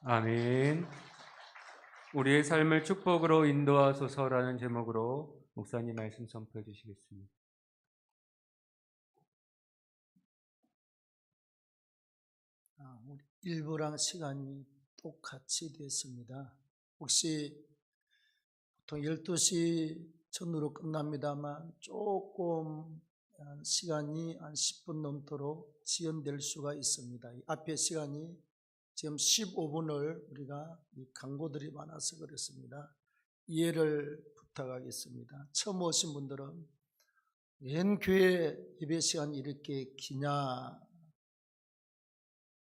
아멘. 우리의 삶을 축복으로 인도하소서라는 제목으로 목사님 말씀 선포해 주시겠습니다. 우리 일부랑 시간이 똑같이 됐습니다. 혹시 보통 12시 전후로 끝납니다만 조금 시간이 한 10분 넘도록 지연될 수가 있습니다. 앞에 시간이 지금 15분을 우리가 광고들이 많아서 그렇습니다. 이해를 부탁하겠습니다. 처음 오신 분들은 웬 교회 예배 시간이 이렇게 기냐?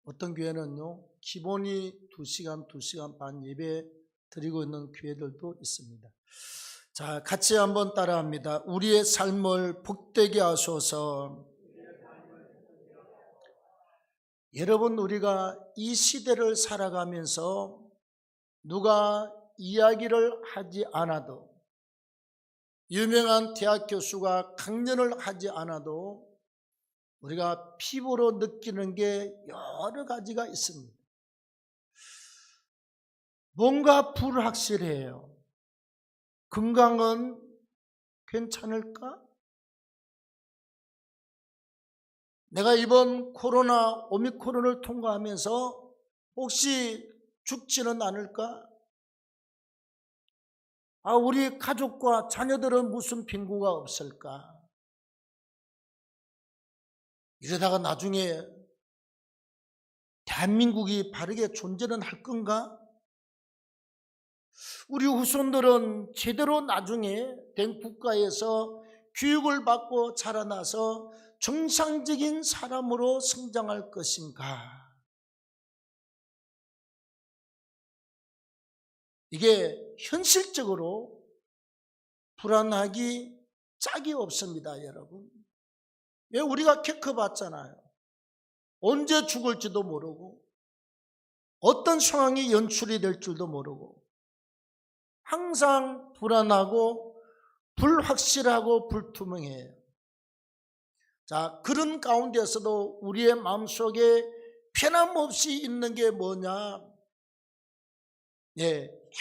어떤 교회는요, 기본이 2시간, 2시간 반 예배 드리고 있는 교회들도 있습니다. 자, 같이 한번 따라합니다. 우리의 삶을 복되게 하소서. 여러분, 우리가 이 시대를 살아가면서 누가 이야기를 하지 않아도, 유명한 대학 교수가 강연을 하지 않아도 우리가 피부로 느끼는 게 여러 가지가 있습니다. 뭔가 불확실해요. 건강은 괜찮을까? 내가 이번 코로나 오미크론을 통과하면서 혹시 죽지는 않을까? 우리 가족과 자녀들은 무슨 빈구가 없을까? 이러다가 나중에 대한민국이 바르게 존재는 할 건가? 우리 후손들은 제대로 나중에 된 국가에서 교육을 받고 자라나서 정상적인 사람으로 성장할 것인가? 이게 현실적으로 불안하기 짝이 없습니다, 여러분. 왜? 우리가 겪어봤잖아요. 언제 죽을지도 모르고 어떤 상황이 연출이 될 줄도 모르고 항상 불안하고 불확실하고 불투명해요. 자, 그런 가운데서도 우리의 마음속에 변함없이 있는 게 뭐냐?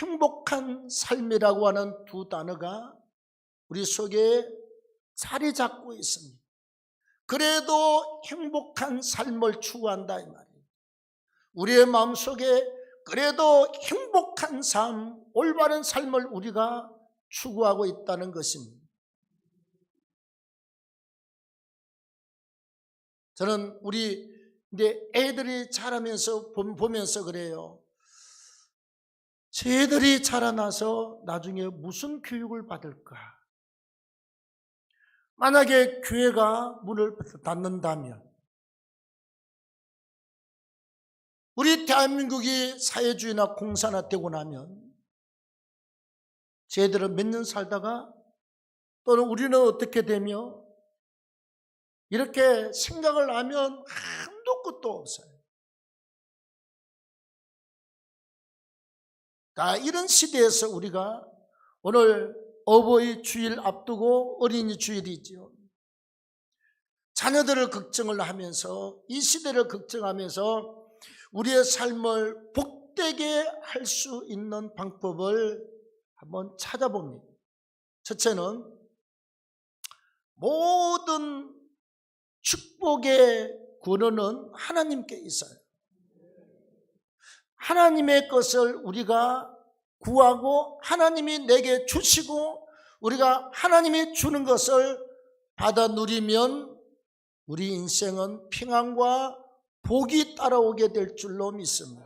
행복한 삶이라고 하는 두 단어가 우리 속에 자리 잡고 있습니다. 그래도 행복한 삶을 추구한다 이 말이에요. 우리의 마음속에 그래도 행복한 삶, 올바른 삶을 우리가 추구하고 있다는 것입니다. 저는 우리 이제 애들이 자라면서 보면서 그래요. 쟤들이 자라나서 나중에 무슨 교육을 받을까? 만약에 교회가 문을 닫는다면, 우리 대한민국이 사회주의나 공산화 되고 나면 쟤들은 몇 년 살다가 또는 우리는 어떻게 되며 이렇게 생각을 하면 한도 끝도 없어요. 이런 시대에서 우리가 오늘 어버이 주일 앞두고 어린이 주일이죠. 자녀들을 걱정을 하면서 이 시대를 걱정하면서 우리의 삶을 복되게 할 수 있는 방법을 한번 찾아봅니다. 첫째는 모든 축복의 근원은 하나님께 있어요. 하나님의 것을 우리가 구하고 하나님이 내게 주시고 우리가 하나님이 주는 것을 받아 누리면 우리 인생은 평안과 복이 따라오게 될 줄로 믿습니다.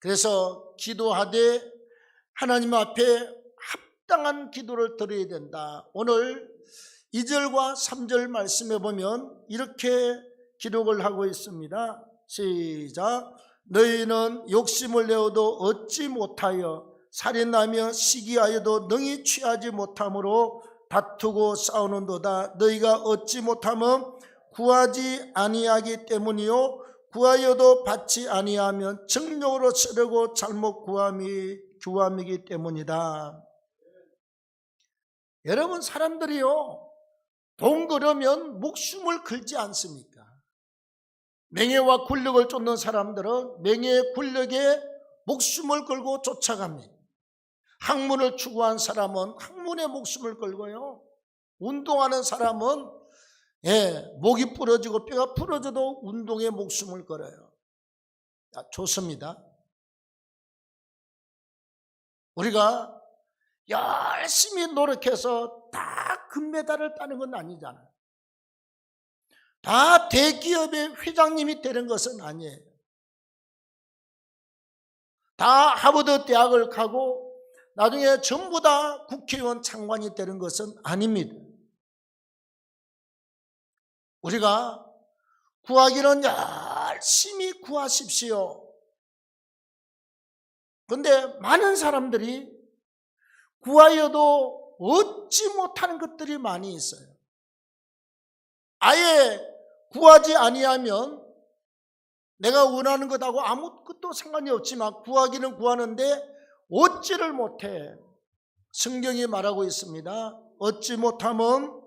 그래서 기도하되 하나님 앞에 합당한 기도를 드려야 된다. 오늘 2절과 3절 말씀에 보면 이렇게 기록을 하고 있습니다. 시작. 너희는 욕심을 내어도 얻지 못하여 살인하며 시기하여도 능히 취하지 못함으로 다투고 싸우는도다. 너희가 얻지 못하면 구하지 아니하기 때문이요 구하여도 받지 아니하면 정욕으로 쓰려고 잘못 구함이기 때문이다. 여러분, 사람들이요 돈 그러면 목숨을 걸지 않습니까? 명예와 권력을 쫓는 사람들은 명예의 권력에 목숨을 걸고 쫓아갑니다. 학문을 추구한 사람은 학문에 목숨을 걸고요. 운동하는 사람은 목이 부러지고 뼈가 부러져도 운동에 목숨을 걸어요. 좋습니다. 우리가 열심히 노력해서 다 금메달을 따는 건 아니잖아요. 다 대기업의 회장님이 되는 것은 아니에요. 다 하버드 대학을 가고 나중에 전부 다 국회의원 장관이 되는 것은 아닙니다. 우리가 구하기는 열심히 구하십시오. 그런데 많은 사람들이 구하여도 얻지 못하는 것들이 많이 있어요. 아예 구하지 아니하면 내가 원하는 것하고 아무것도 상관이 없지만 구하기는 구하는데 얻지를 못해. 성경이 말하고 있습니다. 얻지 못하면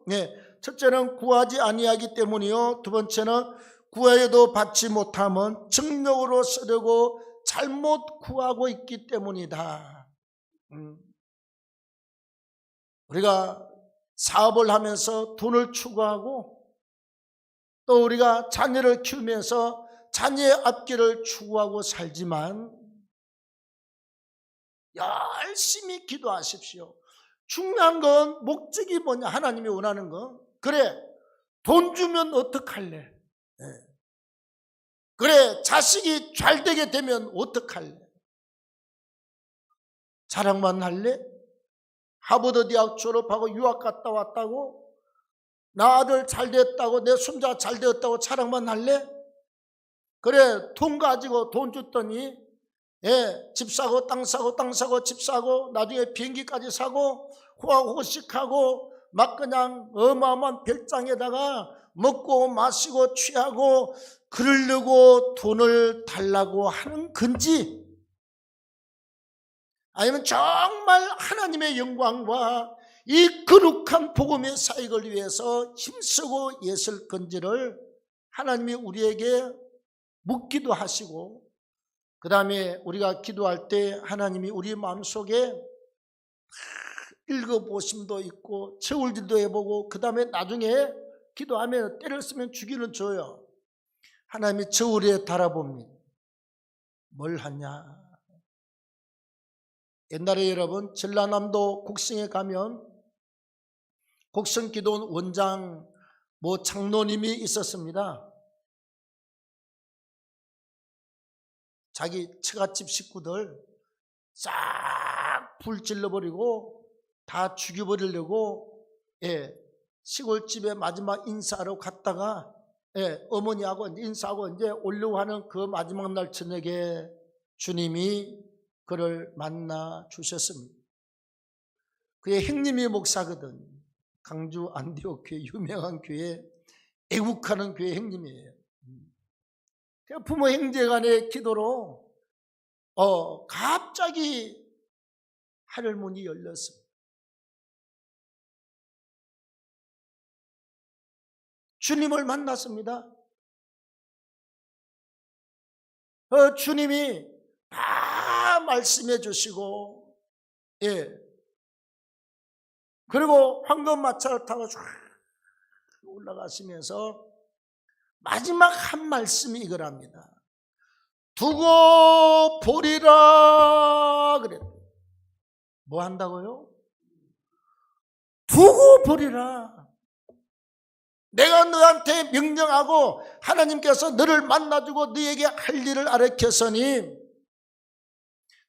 첫째는 구하지 아니하기 때문이요. 두 번째는 구하여도 받지 못하면 정력으로 쓰려고 잘못 구하고 있기 때문이다. 우리가 사업을 하면서 돈을 추구하고 또 우리가 자녀를 키우면서 자녀의 앞길을 추구하고 살지만 열심히 기도하십시오. 중요한 건 목적이 뭐냐? 하나님이 원하는 건 그래 돈 주면 어떡할래? 그래 자식이 잘 되게 되면 어떡할래? 자랑만 할래? 하버드 대학 졸업하고 유학 갔다 왔다고? 나 아들 잘 됐다고 내 손자 잘 되었다고 자랑만 할래? 그래 돈 가지고 돈 줬더니 집 사고 땅 사고 땅 사고 집 사고 나중에 비행기까지 사고 호화호식하고 막 그냥 어마어마한 별장에다가 먹고 마시고 취하고 그러려고 돈을 달라고 하는 건지 아니면 정말 하나님의 영광과 이 거룩한 복음의 사역을 위해서 힘쓰고 예술 건지를 하나님이 우리에게 묻기도 하시고 그 다음에 우리가 기도할 때 하나님이 우리 마음속에 읽어보심도 있고 채울질도 해보고 그 다음에 나중에 기도하면 때를 쓰면 주기는 줘요. 하나님이 저울에 달아봅니다. 뭘 하냐? 옛날에 여러분 전라남도 곡성에 가면 곡성기도원 원장 장로님이 있었습니다. 자기 처갓집 식구들 싹 불 질러버리고 다 죽여버리려고 시골집에 마지막 인사하러 갔다가 어머니하고 인사하고 이제 오려고 하는 그 마지막 날 저녁에 주님이 그를 만나 주셨습니다. 그의 형님이 목사거든. 강주 안디옥 교회 유명한 교회 애국하는 교회 형님이에요. 부모 형제 간의 기도로 갑자기 하늘문이 열렸습니다. 주님을 만났습니다. 주님이 다 말씀해 주시고 그리고 황금마차를 타고 쫙 올라가시면서 마지막 한 말씀이 이거랍니다. 두고 보리라 그랬어요. 뭐 한다고요? 두고 보리라. 내가 너한테 명령하고 하나님께서 너를 만나주고 너에게 할 일을 가르쳤으니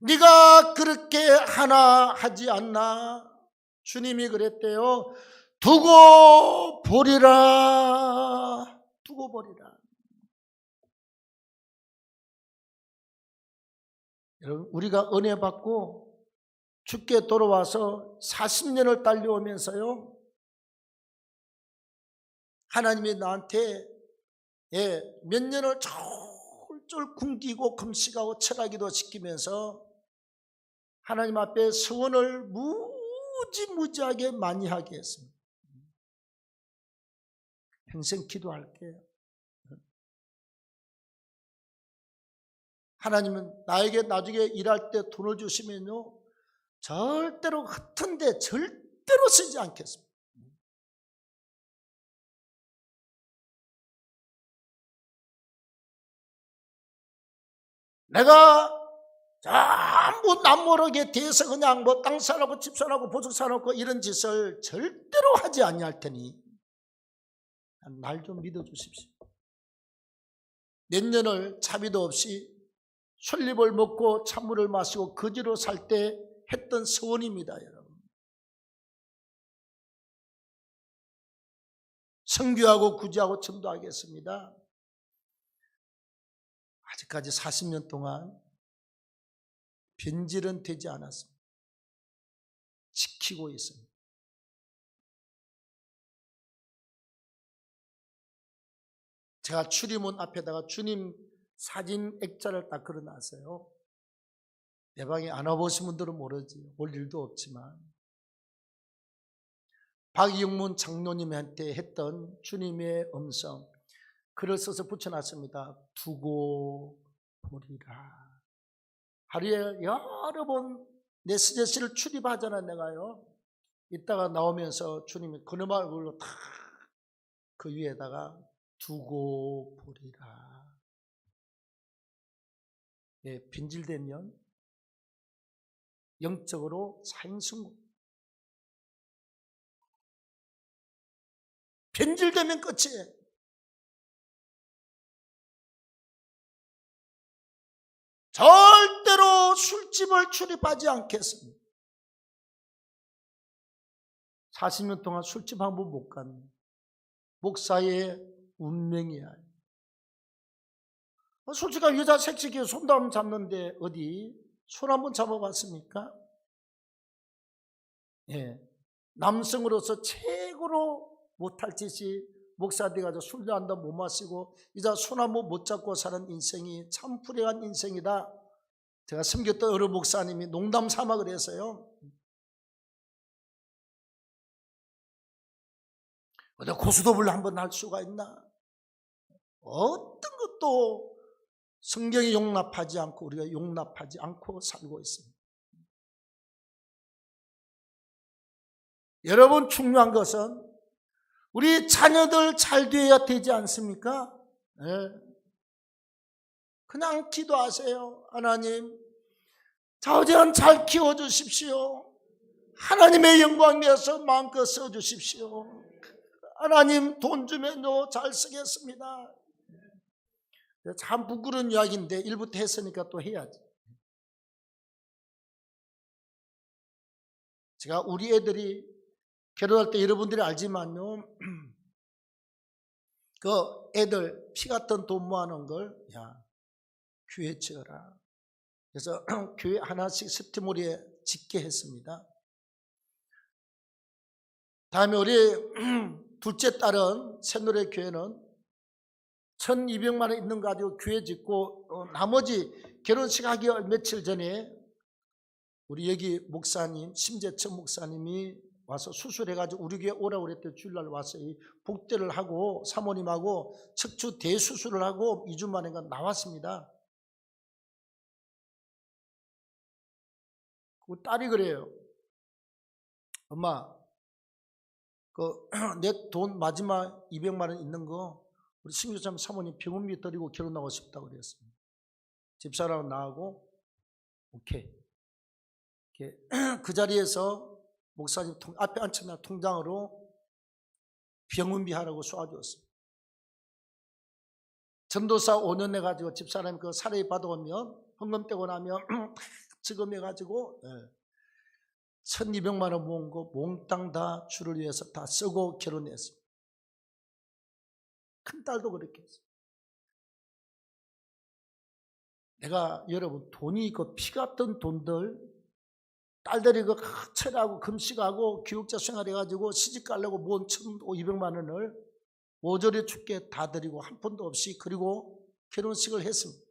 네가 그렇게 하나 하지 않나? 주님이 그랬대요. 두고 보리라. 두고 보리라. 여러분 우리가 은혜 받고 주께 돌아와서 40년을 달려오면서요 하나님이 나한테 몇 년을 쫄쫄 굶기고 금식하고 철하기도 시키면서 하나님 앞에 서원을 무지무지하게 많이 하게 했습니다. 평생 기도할게요. 하나님은 나에게 나중에 일할 때 돈을 주시면요, 절대로 흩은데 절대로 쓰지 않겠습니다. 내가 전부 남모르게 대해서 그냥 뭐 땅 사놓고 집 사놓고 보석 사놓고 이런 짓을 절대로 하지 아니할 테니 날 좀 믿어주십시오. 몇 년을 자비도 없이 솔잎을 먹고 찬물을 마시고 거지로 살 때 했던 서원입니다, 여러분. 성교하고 구제하고 전도하겠습니다. 아직까지 40년 동안 변질은 되지 않았습니다. 지키고 있습니다. 제가 출입문 앞에다가 주님 사진 액자를 딱 걸어놨어요. 내 방에 안 와보신 분들은 모르지. 올 일도 없지만. 박영문 장로님한테 했던 주님의 음성, 글을 써서 붙여놨습니다. 두고 보리라. 하루에 여러 번 메시지를 출입하잖아, 내가요. 이따가 나오면서 주님이 그놈의 얼굴로 탁 그 위에다가 두고 보리라. 예, 빈질되면 영적으로 자연승고. 변질되면 끝이에요. 절대로 술집을 출입하지 않겠습니다. 40년 동안 술집 한 번 못 간 목사의 운명이야. 솔직하게 여자 섹시하게 손도 한번 잡는데 어디 손 한번 잡아봤습니까? 예, 남성으로서 최고로 못할 짓이 목사 돼가지고 술도 한다 못 마시고 이제 손 한번 못 잡고 사는 인생이 참 불행한 인생이다. 제가 섬겼던 어느 목사님이 농담 삼아 그랬어요. 어디 고스톱을 한번 할 수가 있나? 어떤 것도 성경이 용납하지 않고 우리가 용납하지 않고 살고 있습니다. 여러분, 중요한 것은 우리 자녀들 잘 되어야 되지 않습니까? 네. 그냥 기도하세요. 하나님, 자우지간 잘 키워주십시오. 하나님의 영광 위해서 마음껏 써주십시오. 하나님, 돈 주면요 잘 쓰겠습니다. 참 부끄러운 이야기인데 일부터 했으니까 또 해야지. 제가 우리 애들이 결혼할 때 여러분들이 알지만요, 그 애들 피 같은 돈 모아놓은 걸 교회 지어라. 그래서 교회 하나씩 스티모리에 짓게 했습니다. 다음에 우리 둘째 딸은 새노래 교회는 1,200만 원 있는 거 가지고 교회 짓고 나머지 결혼식 하기 며칠 전에 우리 여기 목사님 심재천 목사님이 와서 수술해가지고 우리 교회 오라고 그랬더니 주일날 와서 이 복대를 하고 사모님하고 척추 대수술을 하고 2주 만에 나왔습니다. 그 딸이 그래요. 엄마, 내 돈 마지막 200만 원 있는 거 우리 신교참 사모님 병원비 드리고 결혼하고 싶다고 그랬습니다. 집사람 나하고 오케이. 그 자리에서 목사님 앞에 앉혀놔 통장으로 병원비 하라고 쏘아주었습니다. 전도사 5년 해가지고 집사람이 그 사례 받아오면 헌금 떼고 나면 지금해가지고 1,200만 원 모은 거 몽땅 다 주를 위해서 다 쓰고 결혼했습니다. 큰 딸도 그렇게 했어요. 내가 여러분 돈이 그 피 같은 돈들 딸들이 그 철하고 금식하고 교육자 생활해가지고 시집 가려고 모은 1,200만 원을 모조리 죽게 다 드리고 한 푼도 없이 그리고 결혼식을 했습니다.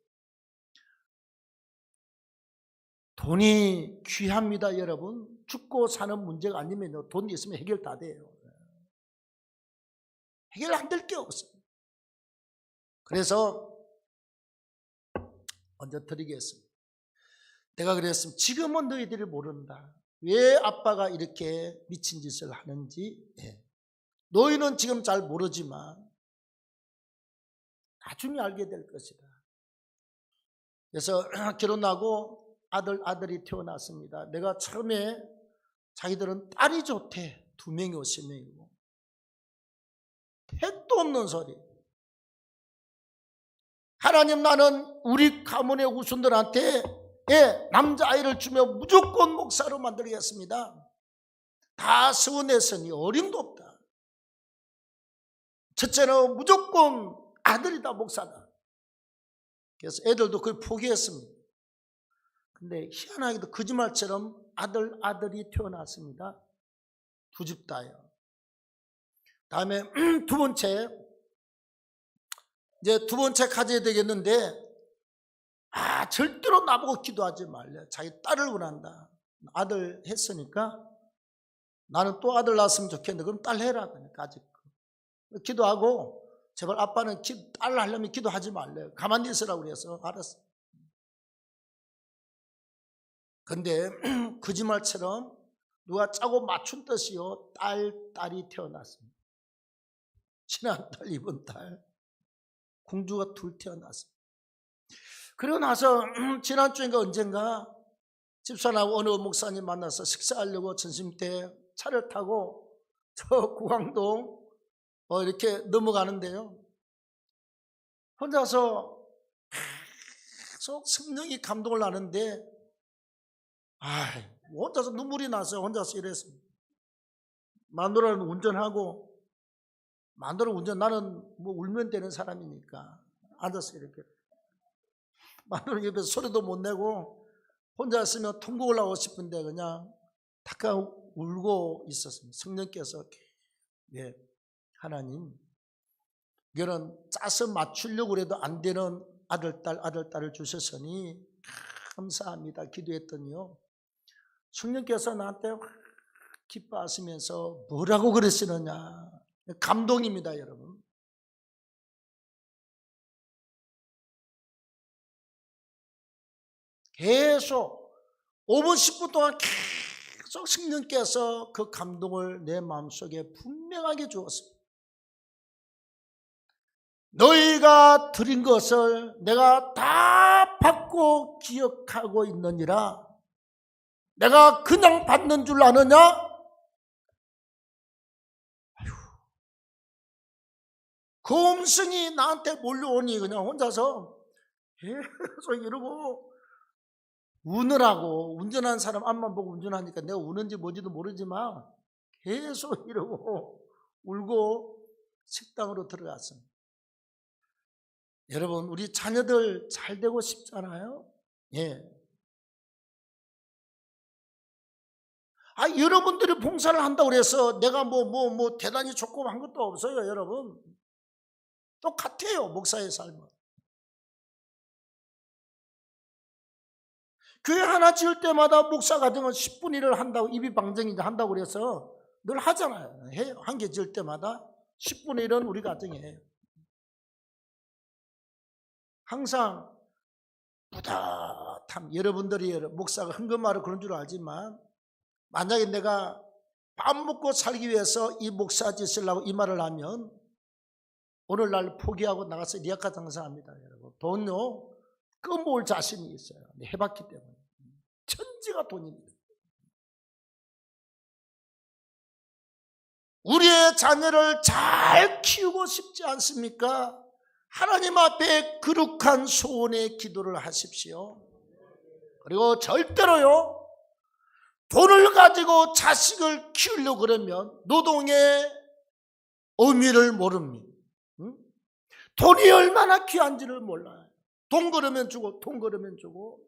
돈이 귀합니다, 여러분. 죽고 사는 문제가 아니면요, 돈 있으면 해결 다 돼요. 해결 안 될 게 없어요. 그래서 먼저 드리겠습니다. 내가 그랬으면 지금은 너희들이 모른다. 왜 아빠가 이렇게 미친 짓을 하는지. 너희는 지금 잘 모르지만 나중에 알게 될 것이다. 그래서 결혼하고 아들이 태어났습니다. 내가 처음에 자기들은 딸이 좋대. 2명이고 3명이고. 택도 없는 소리. 하나님, 나는 우리 가문의 후손들한테 남자아이를 주며 무조건 목사로 만들겠습니다. 다 서운했으니 어림도 없다. 첫째는 무조건 아들이다, 목사다. 그래서 애들도 그걸 포기했습니다. 근데 희한하게도 거짓말처럼 아들이 태어났습니다. 2집 다요. 다음에 두 번째 가져야 되겠는데, 절대로 나보고 기도하지 말래. 자기 딸을 원한다. 아들 했으니까 나는 또 아들 낳았으면 좋겠는데 그럼 딸 해라. 아직 기도하고, 제발 아빠는 딸 하려면 기도하지 말래. 가만히 있으라고 그래서 알았어. 근데 거짓말처럼 누가 짜고 맞춘 듯이요, 딸이 태어났습니다. 지난달 이번 달 공주가 2 태어났습니다. 그러고 나서 지난주인가 언젠가 집사람하고 어느 목사님 만나서 식사하려고 점심 때 차를 타고 저 구광동 이렇게 넘어가는데요, 혼자서 계속 성령이 감동을 하는데 혼자서 눈물이 났어요. 혼자서 이랬습니다. 마누라는 운전하고, 나는 뭐 울면 되는 사람이니까 앉아서 이렇게, 마누라 옆에서 소리도 못 내고 혼자 있으면 통곡을 하고 싶은데 그냥 탁 울고 있었습니다. 성령께서 하나님, 이거는 짜서 맞추려고 해도 안 되는 아들딸을 주셨으니 감사합니다 기도했더니요, 성령께서 나한테 기뻐하시면서 뭐라고 그러시느냐. 감동입니다, 여러분. 계속 5분 10분 동안 계속 성령께서 그 감동을 내 마음속에 분명하게 주었습니다. 너희가 드린 것을 내가 다 받고 기억하고 있느니라. 내가 그냥 받는 줄 아느냐? 그 음성이 나한테 몰려오니 그냥 혼자서 계속 이러고 우느라고, 운전하는 사람 앞만 보고 운전하니까 내가 우는지 뭔지도 모르지만 계속 이러고 울고 식당으로 들어갔습니다. 여러분, 우리 자녀들 잘 되고 싶잖아요. 여러분들이 봉사를 한다고 해서 내가 뭐 대단히 좋고 한 것도 없어요, 여러분. 똑같아요, 목사의 삶은. 교회 하나 지을 때마다 목사 가정은 10분 일을 한다고, 입이 방정인지 한다고 그래서 늘 하잖아요. 해요. 한 개 지을 때마다 10분의 1은 우리 가정이 해요. 항상 뿌듯함. 여러분들이 목사가 헌금하러 그런 줄 알지만, 만약에 내가 밥 먹고 살기 위해서 이 목사 짓을 하고 이 말을 하면 오늘날 포기하고 나가서 리아카 장사합니다, 여러분. 돈요 꺼모을 자신이 있어요. 해봤기 때문에. 천지가 돈입니다. 우리의 자녀를 잘 키우고 싶지 않습니까? 하나님 앞에 거룩한 소원의 기도를 하십시오. 그리고 절대로요, 돈을 가지고 자식을 키우려고 그러면 노동의 의미를 모릅니다. 돈이 얼마나 귀한지를 몰라요. 돈 걸으면 주고, 돈 걸으면 주고.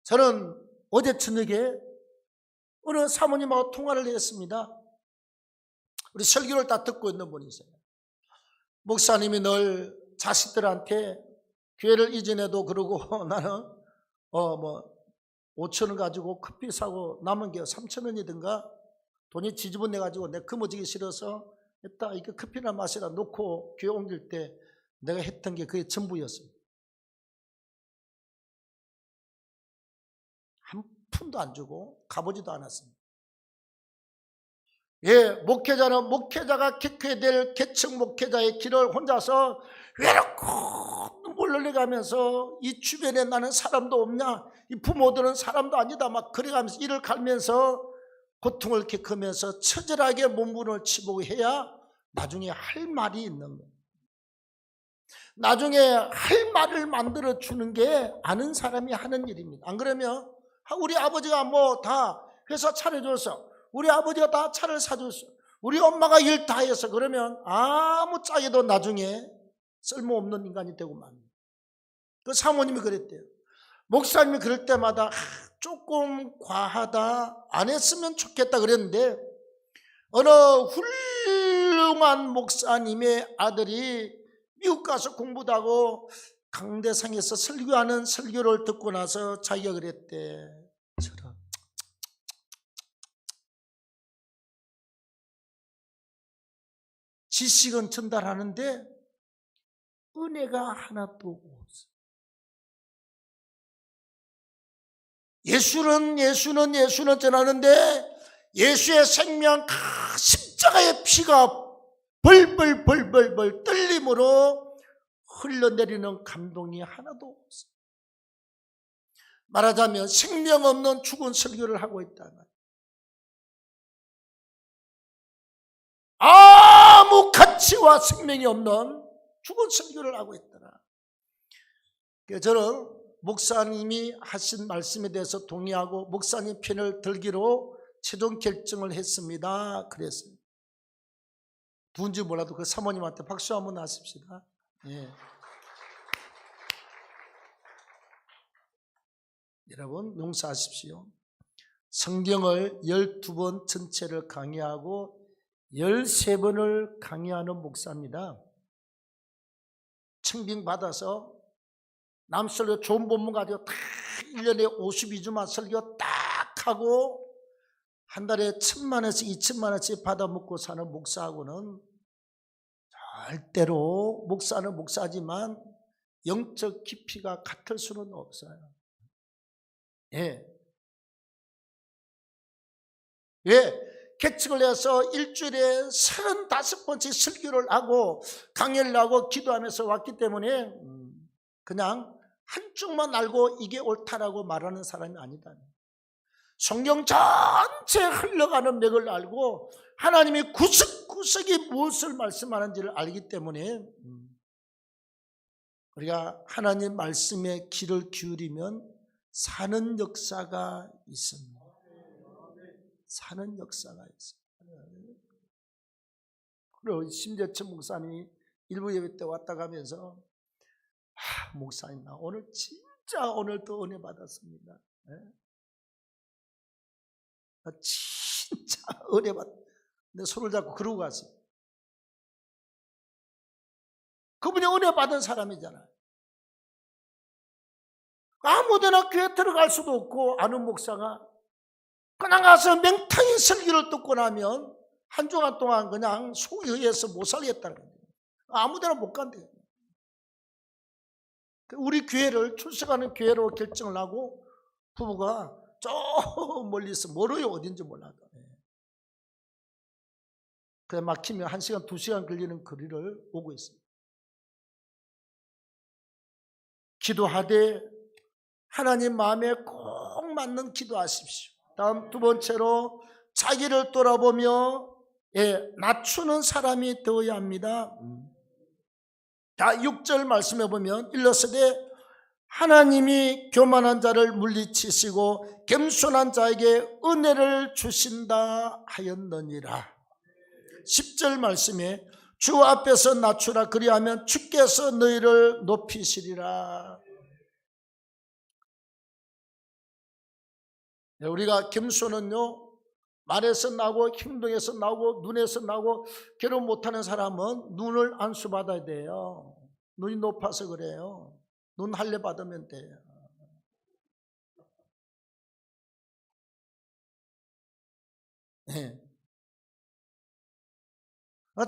저는 어제 저녁에 어느 사모님하고 통화를 했습니다. 우리 설교를 다 듣고 있는 분이세요. 목사님이 늘 자식들한테 교회를 이전해도 그러고 나는 5,000원 가지고 커피 사고 남은 게 3,000원이든가 돈이 지저분해 가지고 내가 금어지기 싫어서 했다. 이거 커피나 마시라 놓고 교회 옮길 때 내가 했던 게 그게 전부였습니다. 푼도 안 주고 가보지도 않았습니다. 예, 목회자는 목회자가 지켜야 될 계층 목회자의 길을 혼자서 외롭고 눈물 흘려가면서 이 주변에 나는 사람도 없냐, 이 부모들은 사람도 아니다 막 그래가면서 이를 갈면서 고통을 겪으면서 처절하게 몸부림을 치고 해야 나중에 할 말이 있는 거예요. 나중에 할 말을 만들어 주는 게 아는 사람이 하는 일입니다. 안 그러면 우리 아버지가 뭐 다 회사 차려줘서, 우리 아버지가 다 차를 사줬어, 우리 엄마가 일 다 해서, 그러면 아무 짝에도 나중에 쓸모없는 인간이 되고 맙니다. 그 사모님이 그랬대요. 목사님이 그럴 때마다 조금 과하다, 안 했으면 좋겠다 그랬는데, 어느 훌륭한 목사님의 아들이 미국 가서 공부도 하고 강대상에서 설교하는 설교를 듣고 나서 자기가 그랬대. 저런, 지식은 전달하는데 은혜가 하나도 없어. 예수는 전하는데 예수의 생명, 십자가의 피가 벌벌 떨림으로 흘러내리는 감동이 하나도 없어. 말하자면 생명 없는 죽은 설교를 하고 있다. 아무 가치와 생명이 없는 죽은 설교를 하고 있더라. 저는 목사님이 하신 말씀에 대해서 동의하고 목사님 편을 들기로 최종 결정을 했습니다. 그랬어요. 누군지 몰라도 그 사모님한테 박수 한번 하십시다. 예. 여러분 용서하십시오. 성경을 12번 전체를 강의하고 13번을 강의하는 목사입니다. 청빙 받아서 남설교 좋은 본문 가지고 딱 1년에 52주만 설교 딱 하고 한 달에 1,000만원씩 2,000만원씩 받아먹고 사는 목사하고는 절대로, 목사는 목사지만 영적 깊이가 같을 수는 없어요. 예. 왜? 계측을 해서 일주일에 35번씩 설교를 하고 강연을 하고 기도하면서 왔기 때문에 그냥 한쪽만 알고 이게 옳다라고 말하는 사람이 아니다. 성경 전체 흘러가는 맥을 알고 하나님이 구석구석이 무엇을 말씀하는지를 알기 때문에 우리가 하나님 말씀에 귀를 기울이면 사는 역사가 있습니다. 사는 역사가 있습니다. 그리고 심재천 목사님이 일부 예배 때 왔다 가면서 목사님 나 오늘 진짜 오늘도 은혜 받았습니다. 나 진짜 은혜 받. 내 손을 잡고 그러고 갔어요. 그분이 은혜 받은 사람이잖아요. 아무데나 교회 들어갈 수도 없고 아는 목사가 그냥 가서 맹탕인 설교를 듣고 나면 한 주간 동안 그냥 속에 의해서 못 살겠다는 거예요. 아무데나 못 간대요. 우리 교회를 출석하는 교회로 결정을 하고 부부가 저 멀리서 멀어요. 어딘지 몰라도. 그래 막히면 1시간 2시간 걸리는 거리를 오고 있습니다. 기도하되 하나님 마음에 꼭 맞는 기도하십시오. 다음 두 번째로 자기를 돌아보며 낮추는 사람이 되어야 합니다. 자, 6절 말씀해 보면 일러스되 하나님이 교만한 자를 물리치시고 겸손한 자에게 은혜를 주신다 하였느니라. 10절 말씀에 주 앞에서 낮추라 그리하면 주께서 너희를 높이시리라. 우리가 겸손은요 말에서 나오고 행동에서 나오고 눈에서 나오고 결혼 못하는 사람은 눈을 안수받아야 돼요. 눈이 높아서 그래요. 눈 할례 받으면 돼요. 네.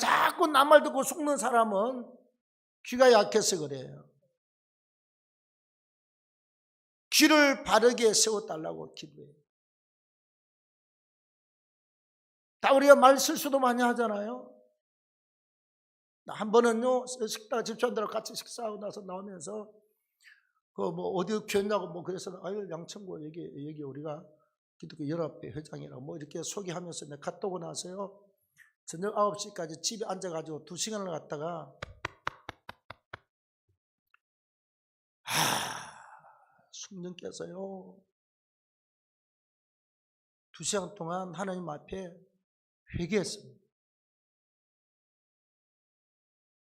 자꾸 남 말 듣고 속는 사람은 귀가 약해서 그래요. 귀를 바르게 세워달라고 기도해요. 다 우리가 말 실수도 많이 하잖아요. 한 번은요, 식당 집사람들하고 같이 식사하고 나서 나오면서 어디 교회냐고 그래서 아유 양천구 여기 우리가 기독교 연합회 회장이라고 이렇게 소개하면서 내가 갔다 오고 나서요, 저녁 9시까지 집에 앉아가지고 2시간을 갔다가 성령 깨서요 2시간 동안 하나님 앞에 회개했습니다.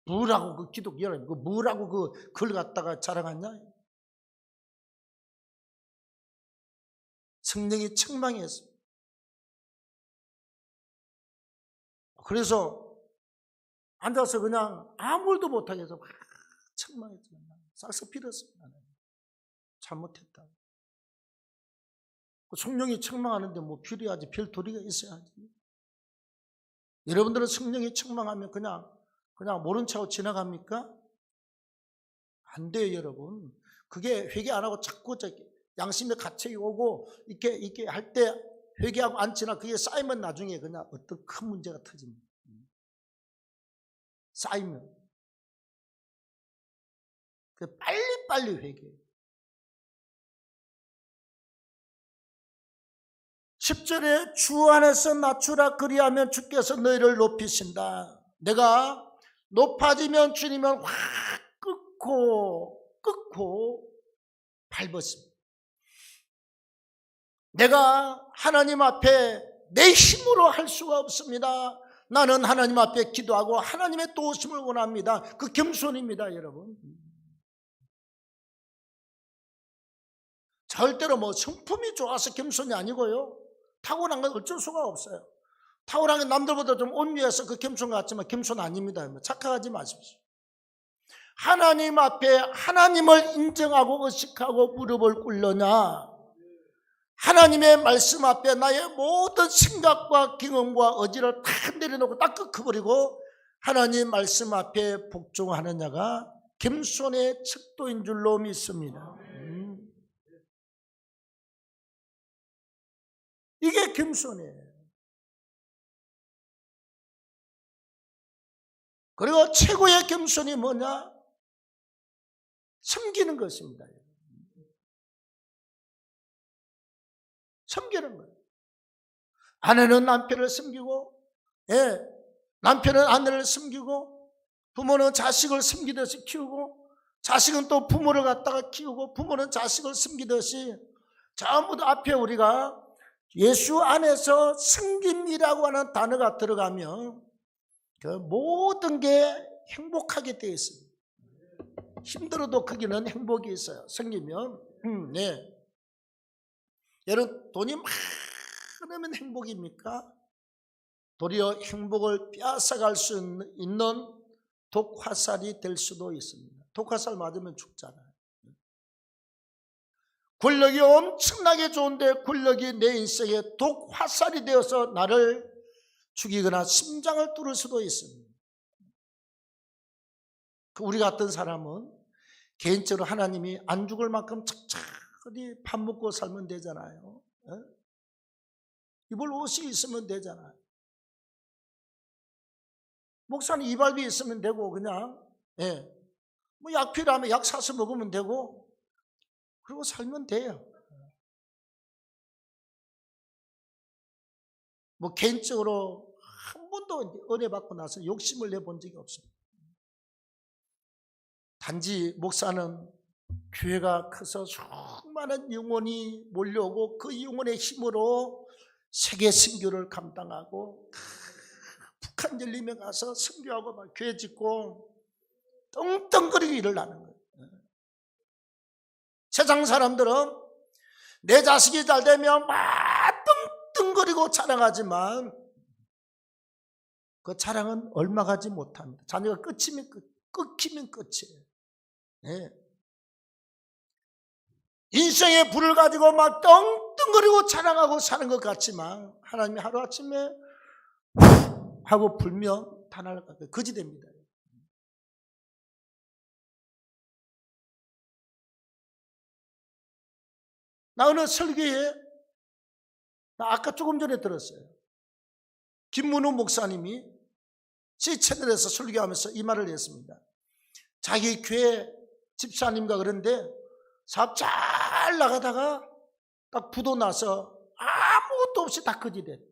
뭐라고 그 기독교 연합회 뭐라고 그걸 갖다가 자랑하냐? 성령이 책망했습니다. 그래서 앉아서 그냥 아무 말도 못하게 해서 막 책망했지만 싹싹 빌었습니다. 잘못했다. 성령이 책망하는데 필요하지, 별 도리가 있어야지. 여러분들은 성령이 책망하면 그냥 모른 척하고 지나갑니까? 안 돼요, 여러분. 그게 회개 안 하고 자꾸 양심의 가책이 오고 이렇게 할 때 회개하고 안 지나 그게 쌓이면 나중에 그냥 어떤 큰 문제가 터집니다. 쌓이면. 빨리빨리 회개. 10절에 주 안에서 낮추라 그리하면 주께서 너희를 높이신다. 내가 높아지면 주님은 확 끊고 밟았습니다. 내가 하나님 앞에 내 힘으로 할 수가 없습니다. 나는 하나님 앞에 기도하고 하나님의 도우심을 원합니다. 그 겸손입니다, 여러분. 절대로 성품이 좋아서 겸손이 아니고요, 타고난 건 어쩔 수가 없어요. 타고난 게 남들보다 좀 온유해서 그 겸손 같지만 겸손 아닙니다. 착각하지 마십시오. 하나님 앞에 하나님을 인정하고 의식하고 무릎을 꿇느냐, 하나님의 말씀 앞에 나의 모든 생각과 경험과 의지를 다 내려놓고 딱 꺾어버리고 하나님 말씀 앞에 복종하느냐가 겸손의 척도인 줄로 믿습니다. 이게 겸손이에요. 그리고 최고의 겸손이 뭐냐? 섬기는 것입니다. 섬기는 거예요. 아내는 남편을 섬기고, 남편은 아내를 섬기고, 부모는 자식을 섬기듯이 키우고, 자식은 또 부모를 갖다가 키우고, 부모는 자식을 섬기듯이 전부 다 앞에 우리가 예수 안에서 섬김이라고 하는 단어가 들어가면 그 모든 게 행복하게 되어 있습니다. 힘들어도 거기는 행복이 있어요. 섬기면. 네. 여러분, 돈이 많으면 행복입니까? 도리어 행복을 빼앗아갈 수 있는 독화살이 될 수도 있습니다. 독화살 맞으면 죽잖아요. 권력이 엄청나게 좋은데 권력이 내 인생에 독화살이 되어서 나를 죽이거나 심장을 뚫을 수도 있습니다. 우리 같은 사람은 개인적으로 하나님이 안 죽을 만큼 착착하게 밥 먹고 살면 되잖아요. 입을 옷이 있으면 되잖아요. 목사는 이발비 있으면 되고 그냥 약 필요하면 약 사서 먹으면 되고 그리고 살면 돼요. 개인적으로 한 번도 은혜 받고 나서 욕심을 내본 적이 없습니다. 단지 목사는 교회가 커서 수많은 영혼이 몰려오고 그 영혼의 힘으로 세계 선교를 감당하고 북한 열림에 가서 선교하고 막 교회 짓고 떵떵거리고 일을 하는 거예요. 세상 사람들은 내 자식이 잘 되면 막 떵떵거리고 자랑하지만 그 자랑은 얼마 가지 못합니다. 자녀가 끊기면 끝이에요. 네. 인생의 불을 가지고 막 떵떵거리고 자랑하고 사는 것 같지만 하나님이 하루아침에 하고 불면 다 날아가고 거지 됩니다. 나 어느 설교에 나 아까 조금 전에 들었어요. 김문우 목사님이 제 채널에서 설교하면서 이 말을 했습니다. 자기 교회 집사님과 그런데 사업 잘 나가다가 딱 부도 나서 아무것도 없이 다 거지됐대.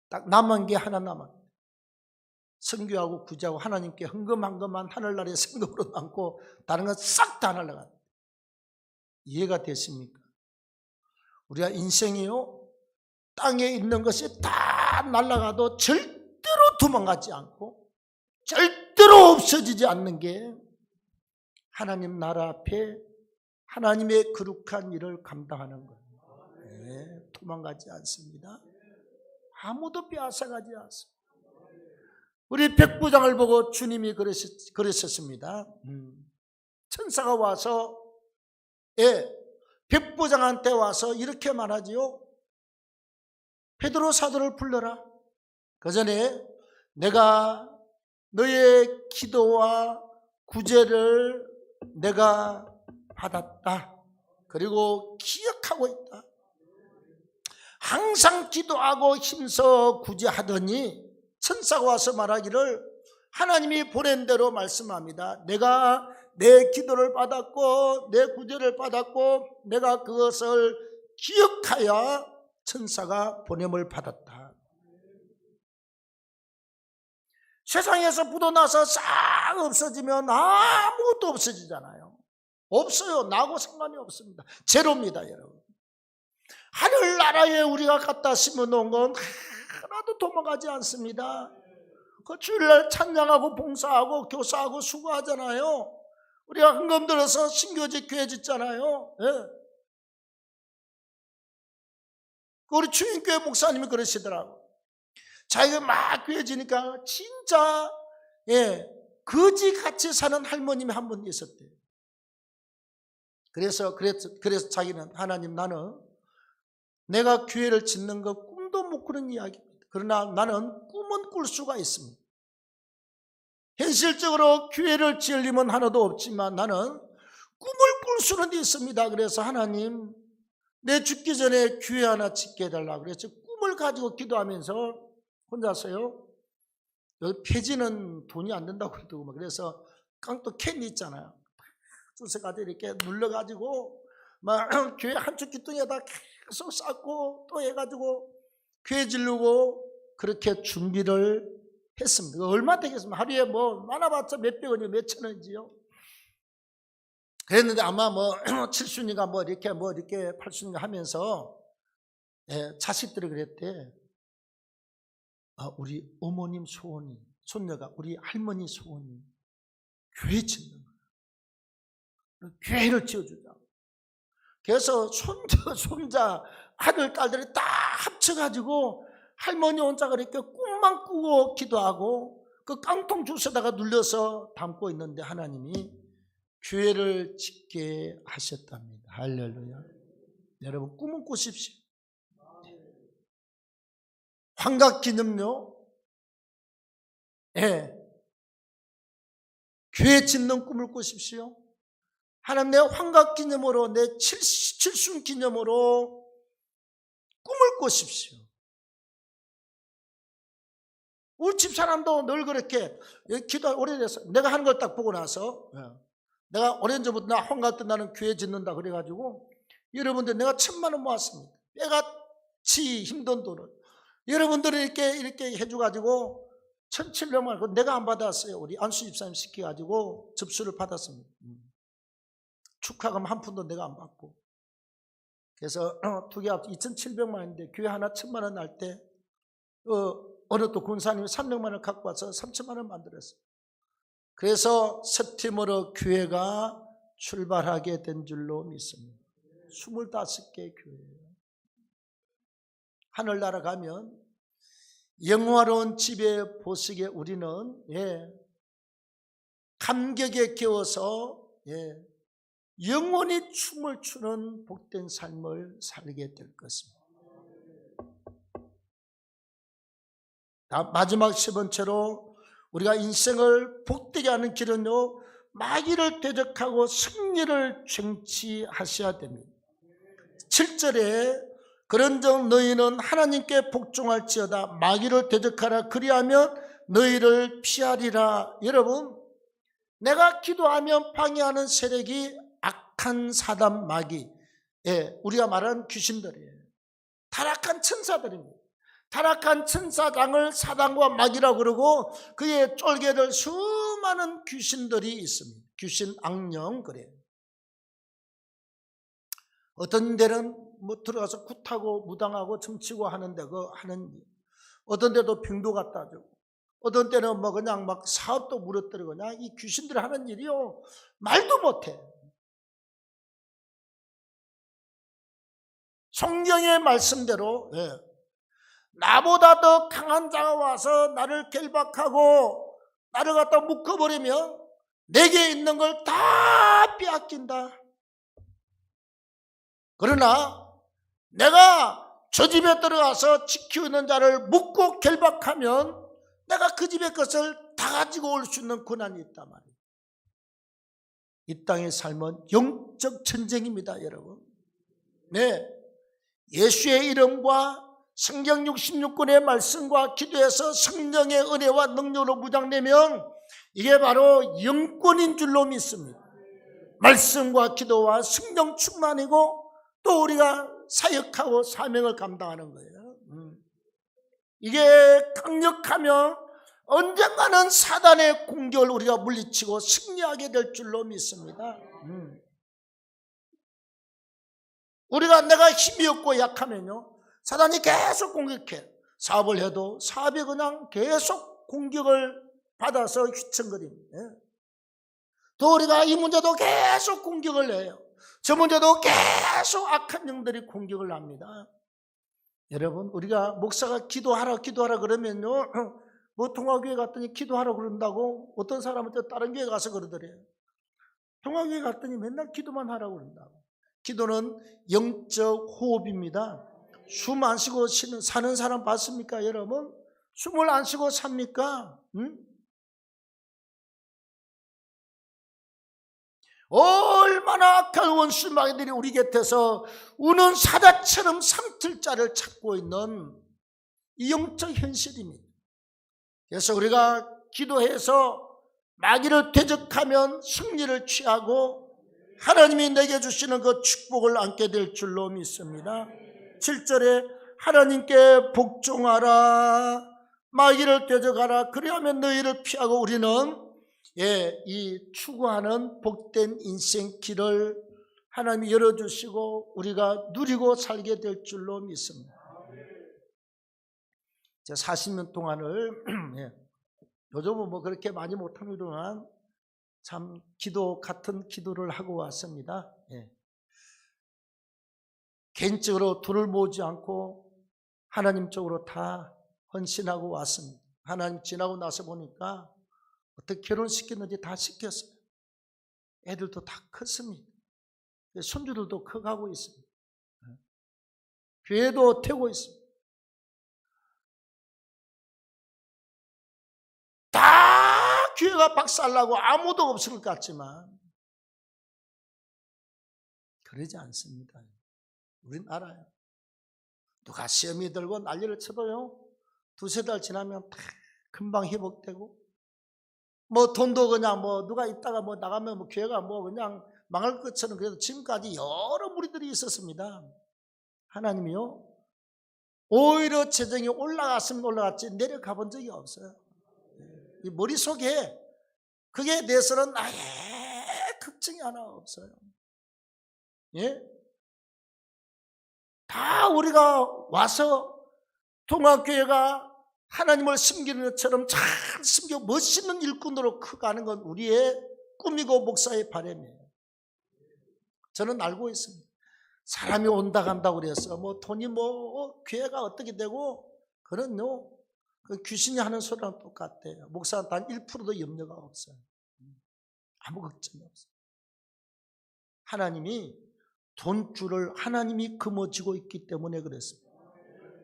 딱 남은 게 하나 남았대. 선교하고 구제하고 하나님께 헌금한 하늘나라의 성금으로 남고 다른 건 싹 다 날아갔대. 이해가 되십니까? 우리가 인생이요, 땅에 있는 것이 다 날아가도 절대로 도망가지 않고 절대로 없어지지 않는 게 하나님 나라 앞에 하나님의 거룩한 일을 감당하는 거예요. 네, 도망가지 않습니다. 아무도 빼앗아가지 않습니다. 우리 백부장을 보고 주님이 그러셨습니다. 천사가 와서 백부장한테 와서 이렇게 말하지요. 베드로 사도를 불러라. 그 전에 내가 너의 기도와 구제를 내가 받았다. 그리고 기억하고 있다. 항상 기도하고 힘써 구제하더니 천사가 와서 말하기를 하나님이 보낸 대로 말씀합니다. 내가 내 기도를 받았고 내 구제를 받았고 내가 그것을 기억하여 천사가 보냄을 받았다. 세상에서 부도 나서 싹 없어지면 아무것도 없어지잖아요. 없어요. 나하고 상관이 없습니다. 제로입니다, 여러분. 하늘나라에 우리가 갖다 심어놓은 건 하나도 도망가지 않습니다. 그 주일날 찬양하고 봉사하고 교사하고 수고하잖아요. 우리가 헌금 들어서 신교지 교회 짓잖아요. 예. 우리 주인교회 목사님이 그러시더라고. 자기가 막 교회 지니까 진짜 거지같이 사는 할머님이 한 분 있었대요. 그래서 자기는 하나님, 나는 내가 교회를 짓는 거 꿈도 못 꾸는 이야기입니다. 그러나 나는 꿈은 꿀 수가 있습니다. 현실적으로 교회를 지을 힘은 하나도 없지만 나는 꿈을 꿀 수는 있습니다. 그래서 하나님, 내 죽기 전에 교회 하나 짓게 해달라고 그래서 꿈을 가지고 기도하면서 혼자서요. 여기 폐지는 돈이 안 된다고 그러더고 그래서 깡또 캔이 있잖아요. 주워가지고 이렇게 눌러가지고 막 교회 한쪽 기둥에다 계속 쌓고 또 해가지고 교회 지르고 그렇게 준비를 했습니다. 얼마 되겠습니까? 하루에 뭐 많아봤자 몇백 원이요, 몇천 원이지요. 그랬는데 아마 뭐 칠순이가 뭐 이렇게 팔순이가 하면서 자식들이 그랬대. 우리 어머님 소원이, 손녀가 우리 할머니 소원이 교회 짓는 거야. 교회를 지어주자. 그래서 손자, 아들, 딸들이 다 합쳐가지고 할머니 혼자 그렇게 꿈만 꾸고 기도하고 그 깡통 주스에다가 눌려서 담고 있는데 하나님이 교회를 짓게 하셨답니다. 할렐루야. 여러분, 꿈은 꾸십시오. 환갑기념요. 교회 짓는 꿈을 꾸십시오. 하나님, 내 환갑기념으로, 내 칠순 기념으로 꿈을 꾸십시오. 우리 집사람도 늘 그렇게 기도 오래돼서 내가 하는 걸 딱 보고 나서 내가 오랜 전부터 나 환갑 때 나는 교회 짓는다 그래가지고 여러분들 내가 1,000만 원 모았습니다. 빼같이 힘든 돈을 여러분들이 이렇게 해줘가지고 1,700만 원 내가 안 받았어요. 우리 안수 집사님 시켜가지고 접수를 받았습니다. 축하금 한 푼도 내가 안 받고. 그래서 두 개 합쳐 2,700만 원인데 교회 하나 1,000만 원 날 때 어느 또 군사님이 300만 원을 갖고 와서 3,000만 원 만들었어요. 그래서 september로 교회가 출발하게 된 줄로 믿습니다. 25개 교회예요. 하늘나라 가면 영화로운 집의 보석에 우리는 감격에 겨워서 영원히 춤을 추는 복된 삶을 살게 될 것입니다. 마지막 세 번째로 우리가 인생을 복되게 하는 길은요, 마귀를 대적하고 승리를 쟁취하셔야 됩니다. 7절에 그런즉 너희는 하나님께 복종할지어다 마귀를 대적하라 그리하면 너희를 피하리라. 여러분, 내가 기도하면 방해하는 세력이 악한 사단 마귀, 우리가 말하는 귀신들이에요. 타락한 천사들입니다. 타락한 천사장을 사단과 마귀라고 그러고 그의 쫄개들 수많은 귀신들이 있습니다. 귀신, 악령 그래요. 어떤 데는 뭐 들어가서 굿하고 무당하고 점치고 하는데 그 하는 일. 어떤 데도 병도 갖다 주고 어떤 때는 뭐 그냥 막 사업도 무너뜨리고 그냥 이 귀신들이 하는 일이요 말도 못해. 성경의 말씀대로 나보다 더 강한 자가 와서 나를 결박하고 나를 갖다 묶어버리면 내게 있는 걸 다 빼앗긴다. 그러나 내가 저 집에 들어가서 지키고 있는 자를 묶고 결박하면 내가 그 집의 것을 다 가지고 올 수 있는 권한이 있단 말이에요. 이 땅의 삶은 영적 전쟁입니다, 여러분. 네, 예수의 이름과 성경 66권의 말씀과 기도해서 성령의 은혜와 능력으로 무장되면 이게 바로 영권인 줄로 믿습니다. 말씀과 기도와 성령 충만이고 또 우리가 사역하고 사명을 감당하는 거예요. 이게 강력하면 언젠가는 사단의 공격을 우리가 물리치고 승리하게 될 줄로 믿습니다. 우리가 내가 힘이 없고 약하면요 사단이 계속 공격해. 사업을 해도 사업이 그냥 계속 공격을 받아서 휘청거립니다. 또 우리가 이 문제도 계속 공격을 해요. 저 문제도 계속 악한 영들이 공격을 합니다. 여러분, 우리가 목사가 기도하라 그러면요 뭐 통화교회 갔더니 기도하라 그런다고 어떤 사람한테 다른 교회 가서 그러더래요. 통화교회 갔더니 맨날 기도만 하라고 그런다고. 기도는 영적 호흡입니다. 숨 안 쉬고 사는 사람 봤습니까, 여러분? 숨을 안 쉬고 삽니까? 얼마나 악한 원수 마귀들이 우리 곁에서 우는 사자처럼 삼킬 자를 찾고 있는 이 영적 현실입니다. 그래서 우리가 기도해서 마귀를 대적하면 승리를 취하고 하나님이 내게 주시는 그 축복을 안게 될 줄로 믿습니다. 7절에 하나님께 복종하라 마귀를 대적하라 그리하면 너희를 피하고 우리는 이 추구하는 복된 인생 길을 하나님이 열어주시고 우리가 누리고 살게 될 줄로 믿습니다. 40년 동안을 요즘은 뭐 그렇게 많이 못합니다만 참 기도 같은 기도를 하고 왔습니다. 개인적으로 돈을 모으지 않고 하나님 쪽으로 다 헌신하고 왔습니다. 하나님 지나고 나서 보니까 어떻게 결혼시켰는지 다 시켰어요. 애들도 다 컸습니다. 손주들도 커가고 있습니다. 교회도 되고 있습니다. 다 교회가 박살나고 아무도 없을 것 같지만 그러지 않습니다. 우린 알아요. 누가 시험이 들고 난리를 쳐도요 2-3달 지나면 다 금방 회복되고 뭐 돈도 그냥 뭐 누가 있다가 뭐 나가면 뭐 교회가 뭐 그냥 망할 것처럼 그래도 지금까지 여러 무리들이 있었습니다. 하나님이요 오히려 재정이 올라갔으면 올라갔지 내려가 본 적이 없어요. 이 머릿속에 그게 대해서는 아예 걱정이 하나 없어요. 다 우리가 와서 통합교회가 하나님을 섬기는 것처럼 잘 섬겨 멋있는 일꾼으로 커가는 건 우리의 꿈이고 목사의 바람이에요. 저는 알고 있습니다. 사람이 온다 간다고 그래서 뭐 돈이 뭐 교회가 어떻게 되고 그런요 그 귀신이 하는 소리랑 똑같아요. 목사한테 한 1%도 염려가 없어요. 아무 걱정이 없어요. 하나님이 돈줄을 하나님이 거머쥐고 있기 때문에 그랬습니다.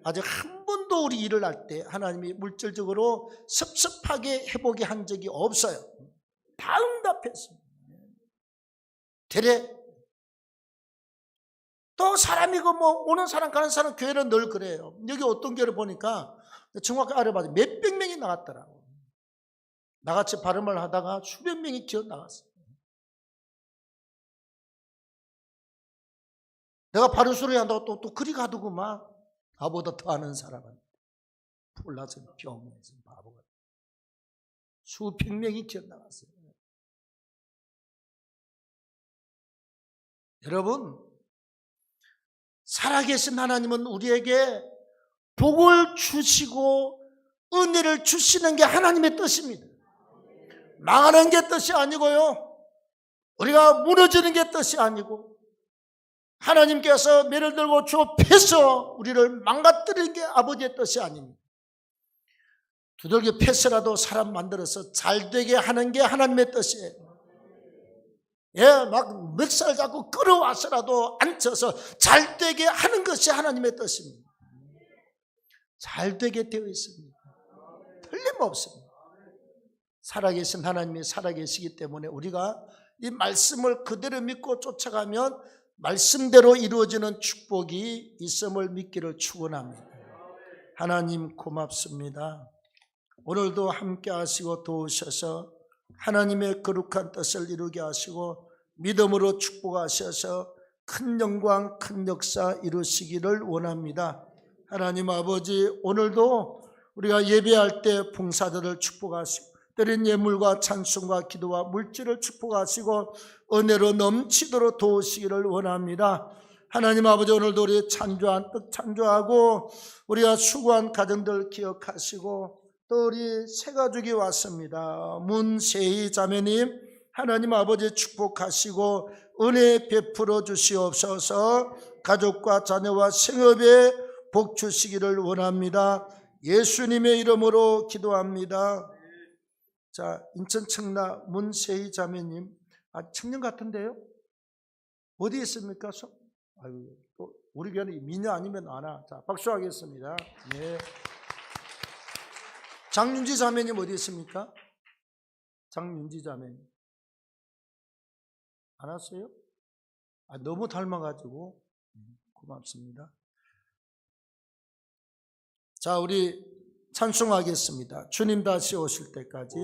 아직 한 번도 우리 일을 할 때 하나님이 물질적으로 섭섭하게 회복이 한 적이 없어요. 다 응답했습니다. 되래. 또 사람이 오는 사람 가는 사람 교회는 늘 그래요. 여기 어떤 교회를 보니까 정확히 알아봐도 몇백 명이 나갔더라고. 나같이 발음을 하다가 수백 명이 기어 나갔어요. 내가 바른 소리 한다고 또 그리 가두고만 나보다 더 아는 사람은 몰라서 병원에서 바보가 수백 명이 기어 나갔어요. 여러분, 살아계신 하나님은 우리에게 복을 주시고 은혜를 주시는 게 하나님의 뜻입니다. 망하는 게 뜻이 아니고요, 우리가 무너지는 게 뜻이 아니고, 하나님께서 매를 들고 좁혀서 우리를 망가뜨리는 게 아버지의 뜻이 아닙니다. 두들겨 패서라도 사람 만들어서 잘되게 하는 게 하나님의 뜻이에요. 막 멱살 잡고 끌어와서라도 앉혀서 잘되게 하는 것이 하나님의 뜻입니다. 잘되게 되어 있습니다. 틀림없습니다. 살아계신 하나님이 살아계시기 때문에 우리가 이 말씀을 그대로 믿고 쫓아가면 말씀대로 이루어지는 축복이 있음을 믿기를 축원합니다. 하나님 고맙습니다. 오늘도 함께 하시고 도우셔서 하나님의 거룩한 뜻을 이루게 하시고 믿음으로 축복하셔서 큰 영광, 큰 역사 이루시기를 원합니다. 하나님 아버지, 오늘도 우리가 예배할 때 봉사들을 축복하시고 드린 예물과 찬송과 기도와 물질을 축복하시고 은혜로 넘치도록 도우시기를 원합니다. 하나님 아버지, 오늘도 우리 찬조한 뜻 찬조하고 우리가 수고한 가정들 기억하시고 또 우리 새 가족이 왔습니다. 문세희 자매님, 하나님 아버지 축복하시고 은혜 베풀어 주시옵소서. 가족과 자녀와 생업에 복 주시기를 원합니다. 예수님의 이름으로 기도합니다. 자, 인천 청라 문세희 자매님, 청년 같은데요? 어디 있습니까? 아이고, 또 우리 교회는 미녀 아니면 안 와. 자, 박수하겠습니다. 네. 장윤지 자매님 어디 있습니까? 장윤지 자매님 안 왔어요? 너무 닮아가지고 고맙습니다. 자, 우리 찬송하겠습니다. 주님 다시 오실 때까지.